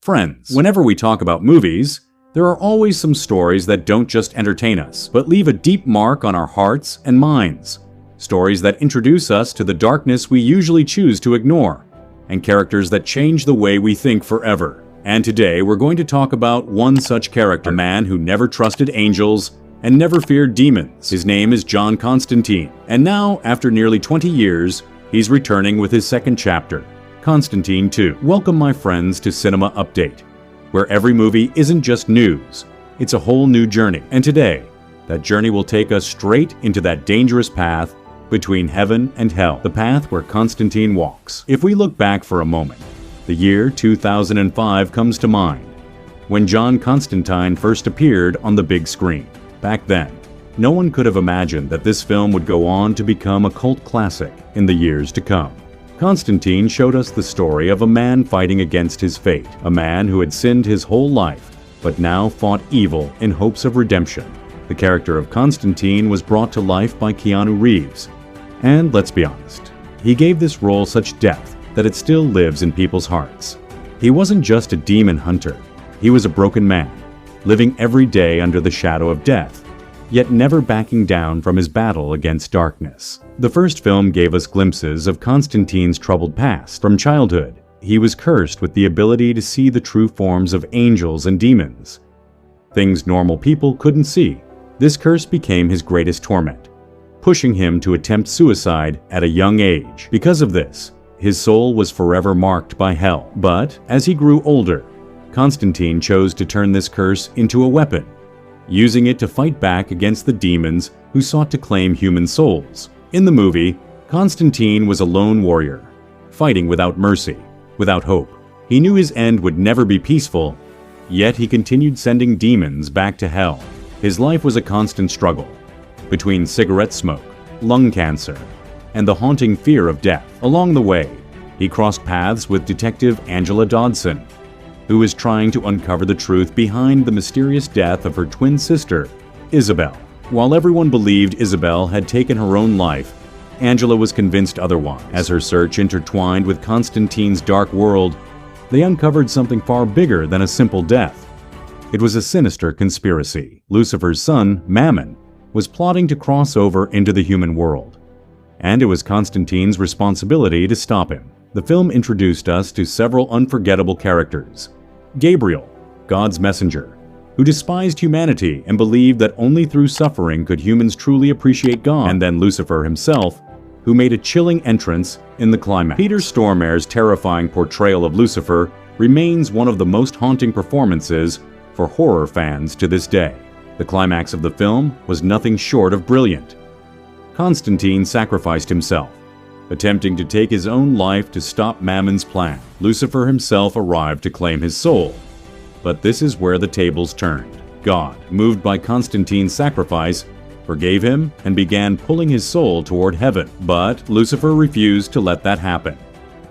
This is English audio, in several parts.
Friends, whenever we talk about movies, there are always some stories that don't just entertain us, but leave a deep mark on our hearts and minds. Stories that introduce us to the darkness we usually choose to ignore, and characters that change the way we think forever. And today we're going to talk about one such character, a man who never trusted angels and never feared demons. His name is John Constantine, and now, after nearly 20 years, he's returning with his second chapter, Constantine 2. Welcome, my friends, to Cinema Update, where every movie isn't just news, it's a whole new journey. And today, that journey will take us straight into that dangerous path between heaven and hell, the path where Constantine walks. If we look back for a moment, the year 2005 comes to mind, when John Constantine first appeared on the big screen. Back then, no one could have imagined that this film would go on to become a cult classic in the years to come. Constantine showed us the story of a man fighting against his fate, a man who had sinned his whole life, but now fought evil in hopes of redemption. The character of Constantine was brought to life by Keanu Reeves, and let's be honest, he gave this role such depth that it still lives in people's hearts. He wasn't just a demon hunter, he was a broken man, living every day under the shadow of death, yet never backing down from his battle against darkness. The first film gave us glimpses of Constantine's troubled past. From childhood, he was cursed with the ability to see the true forms of angels and demons, things normal people couldn't see. This curse became his greatest torment, pushing him to attempt suicide at a young age. Because of this, his soul was forever marked by hell. But as he grew older, Constantine chose to turn this curse into a weapon, using it to fight back against the demons who sought to claim human souls. In the movie, Constantine was a lone warrior, fighting without mercy, without hope. He knew his end would never be peaceful, yet he continued sending demons back to hell. His life was a constant struggle between cigarette smoke, lung cancer, and the haunting fear of death. Along the way, he crossed paths with Detective Angela Dodson, who was trying to uncover the truth behind the mysterious death of her twin sister, Isabel. While everyone believed Isabel had taken her own life, Angela was convinced otherwise. As her search intertwined with Constantine's dark world, they uncovered something far bigger than a simple death. It was a sinister conspiracy. Lucifer's son, Mammon, was plotting to cross over into the human world, and it was Constantine's responsibility to stop him. The film introduced us to several unforgettable characters. Gabriel, God's messenger, who despised humanity and believed that only through suffering could humans truly appreciate God. And then Lucifer himself, who made a chilling entrance in the climax. Peter Stormare's terrifying portrayal of Lucifer remains one of the most haunting performances for horror fans to this day. The climax of the film was nothing short of brilliant. Constantine sacrificed himself, attempting to take his own life to stop Mammon's plan. Lucifer himself arrived to claim his soul. But this is where the tables turned. God, moved by Constantine's sacrifice, forgave him and began pulling his soul toward heaven. But Lucifer refused to let that happen.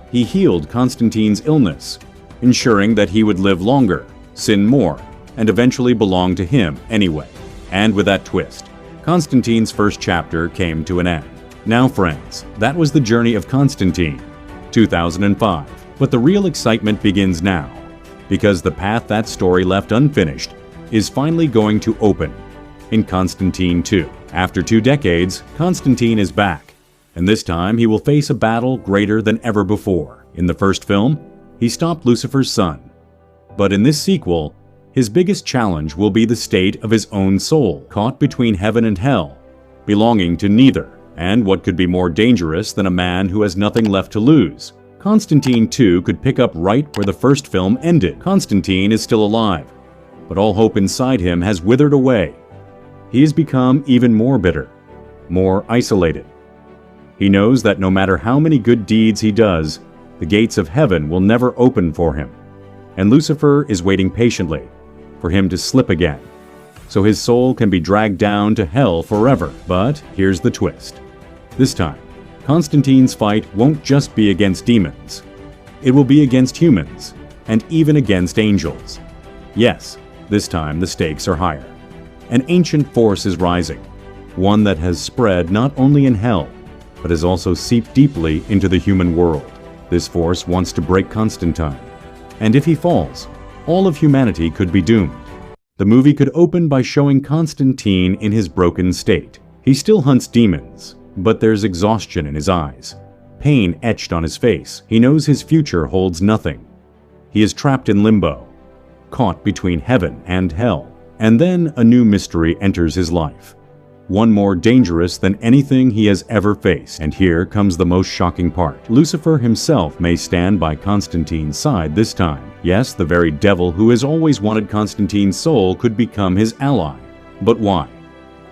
He healed Constantine's illness, ensuring that he would live longer, sin more, and eventually belong to him anyway. And with that twist, Constantine's first chapter came to an end. Now friends, that was the journey of Constantine, 2005. But the real excitement begins now, because the path that story left unfinished is finally going to open in Constantine 2. After 2 decades, Constantine is back, and this time he will face a battle greater than ever before. In the first film, he stopped Lucifer's son, but in this sequel, his biggest challenge will be the state of his own soul, caught between heaven and hell, belonging to neither. And what could be more dangerous than a man who has nothing left to lose? Constantine 2 could pick up right where the first film ended. Constantine is still alive, but all hope inside him has withered away. He has become even more bitter, more isolated. He knows that no matter how many good deeds he does, the gates of heaven will never open for him. And Lucifer is waiting patiently for him to slip again, so his soul can be dragged down to hell forever. But here's the twist. This time, Constantine's fight won't just be against demons. It will be against humans, and even against angels. Yes, this time the stakes are higher. An ancient force is rising, one that has spread not only in hell, but has also seeped deeply into the human world. This force wants to break Constantine, and if he falls, all of humanity could be doomed. The movie could open by showing Constantine in his broken state. He still hunts demons, but there's exhaustion in his eyes, pain etched on his face. He knows his future holds nothing. He is trapped in limbo, caught between heaven and hell. And then a new mystery enters his life, one more dangerous than anything he has ever faced. And here comes the most shocking part. Lucifer himself may stand by Constantine's side this time. Yes, the very devil who has always wanted Constantine's soul could become his ally. But why?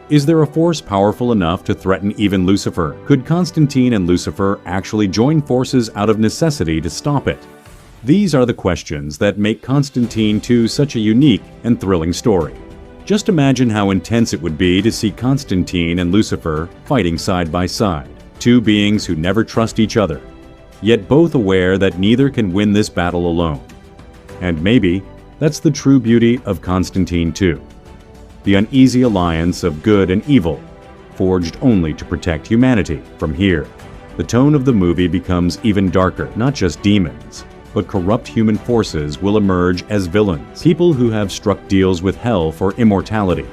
Is there a force powerful enough to threaten even Lucifer? Could Constantine and Lucifer actually join forces out of necessity to stop it? These are the questions that make Constantine 2 such a unique and thrilling story. Just imagine how intense it would be to see Constantine and Lucifer fighting side by side, two beings who never trust each other, yet both aware that neither can win this battle alone. And maybe that's the true beauty of Constantine 2. The uneasy alliance of good and evil, forged only to protect humanity. From here, the tone of the movie becomes even darker. Not just demons, but corrupt human forces will emerge as villains. People who have struck deals with hell for immortality.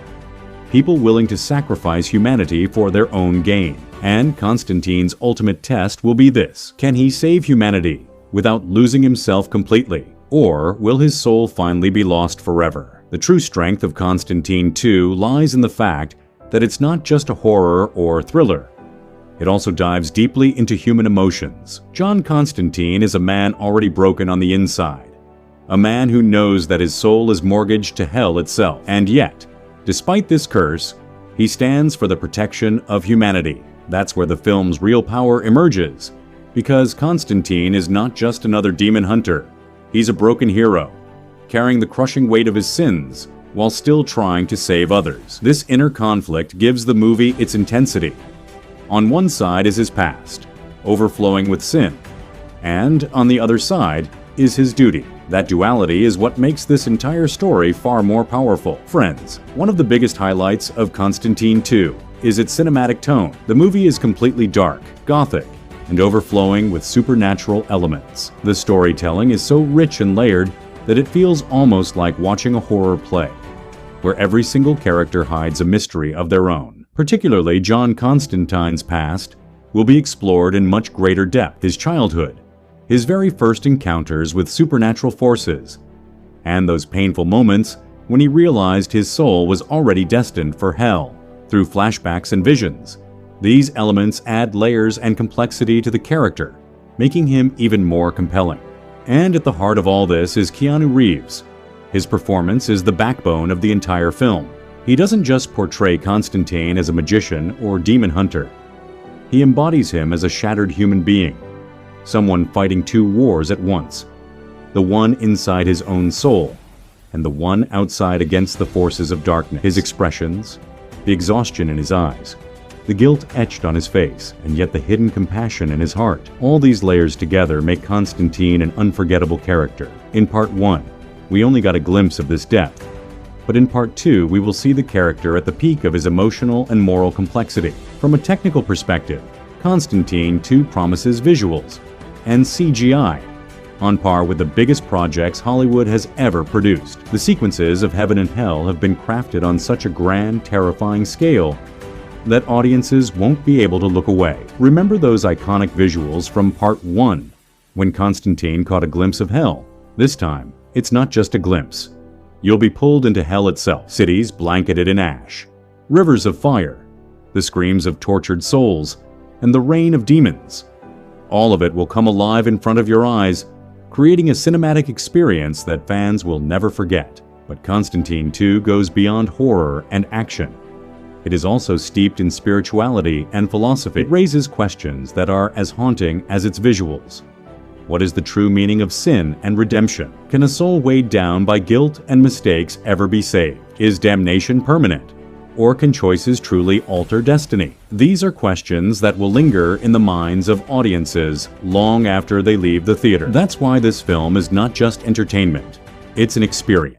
People willing to sacrifice humanity for their own gain. And Constantine's ultimate test will be this: can he save humanity without losing himself completely? Or will his soul finally be lost forever? The true strength of Constantine 2 lies in the fact that it's not just a horror or thriller. It also dives deeply into human emotions. John Constantine is a man already broken on the inside, a man who knows that his soul is mortgaged to hell itself. And yet, despite this curse, he stands for the protection of humanity. That's where the film's real power emerges, because Constantine is not just another demon hunter. He's a broken hero, carrying the crushing weight of his sins while still trying to save others. This inner conflict gives the movie its intensity. On one side is his past, overflowing with sin, and on the other side is his duty. That duality is what makes this entire story far more powerful. Friends, one of the biggest highlights of Constantine 2 is its cinematic tone. The movie is completely dark, gothic, and overflowing with supernatural elements. The storytelling is so rich and layered that it feels almost like watching a horror play, where every single character hides a mystery of their own. Particularly, John Constantine's past will be explored in much greater depth. His childhood, his very first encounters with supernatural forces, and those painful moments when he realized his soul was already destined for hell. Through flashbacks and visions, these elements add layers and complexity to the character, making him even more compelling. And at the heart of all this is Keanu Reeves. His performance is the backbone of the entire film. He doesn't just portray Constantine as a magician or demon hunter. He embodies him as a shattered human being, someone fighting two wars at once, the one inside his own soul, and the one outside against the forces of darkness. His expressions, the exhaustion in his eyes, the guilt etched on his face, and yet the hidden compassion in his heart. All these layers together make Constantine an unforgettable character. In Part 1, we only got a glimpse of this depth, but in Part 2, we will see the character at the peak of his emotional and moral complexity. From a technical perspective, Constantine 2 promises visuals and CGI on par with the biggest projects Hollywood has ever produced. The sequences of heaven and hell have been crafted on such a grand, terrifying scale that audiences won't be able to look away. Remember those iconic visuals from Part 1, when Constantine caught a glimpse of hell? This time, it's not just a glimpse. You'll be pulled into hell itself. Cities blanketed in ash, rivers of fire, the screams of tortured souls, and the reign of demons. All of it will come alive in front of your eyes, creating a cinematic experience that fans will never forget. But Constantine 2 goes beyond horror and action. It is also steeped in spirituality and philosophy. It raises questions that are as haunting as its visuals. What is the true meaning of sin and redemption? Can a soul weighed down by guilt and mistakes ever be saved? Is damnation permanent? Or can choices truly alter destiny? These are questions that will linger in the minds of audiences long after they leave the theater. That's why this film is not just entertainment. It's an experience.